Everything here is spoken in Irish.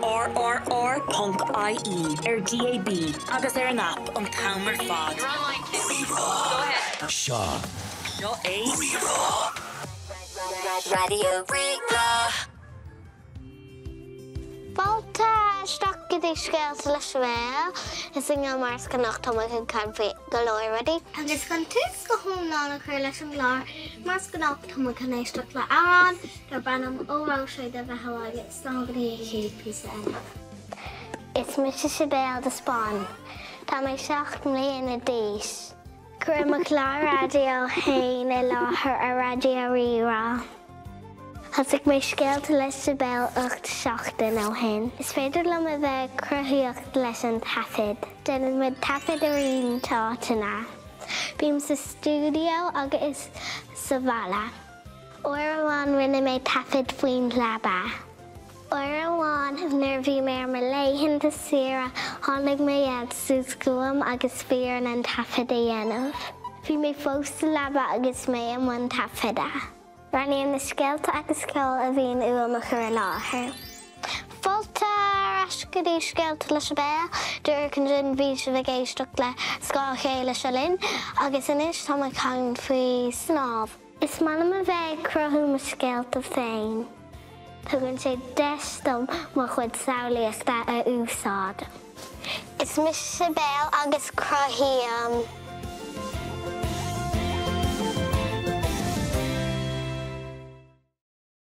rrr.ie DAB agus an app an Tamer fad. You're online too. Go ahead. Shaw. No A. Radio Breá. Fáilte staachgadí scéalta le Sibéal is in mars go nach táid an campé go leir ruí. Agus gan tús go thomlána chuir leis an gláir mars go nach táid chu éisteach le árán gur banam óráise de bheith haáige stágadí chéad enna. Is mis Sibéal de Spáinn. Tá mé seacht mbliana díos. Cuir mo chlár radio hain I láthair a radio rirá. Hasig mé scéalta leis Sibéal 8 seachtain ó hain. Is féidir le a bheith cruthaíocht leis an tafid. Déanann muid tafid a rion tátainna. Bhím sa stúdio agus sa bhaile. Uair amháin rinne mé tafid faoin leaba. Uair amháin nuair mé ar léitheanta sira tháinig mé iad súscuam agus bhíar an tafid a dhéanamh. Bhí mé fós sa leaba agus mé am an tafida. Ranníon na scéalta agus ceol a bhíon uamach ar an láthair. Fáilte ascadí scéalta le Sibéal dúir chun sin bhí se bheith éisteach le scáil chéile se linn agus inis tá mai cang faoi snáb. Is manam a bheith cruthú scéalta féin. Tugann sé deistom mo chud samhlaíochta a úsáid. Is mis Sibéal agus Cruthaím.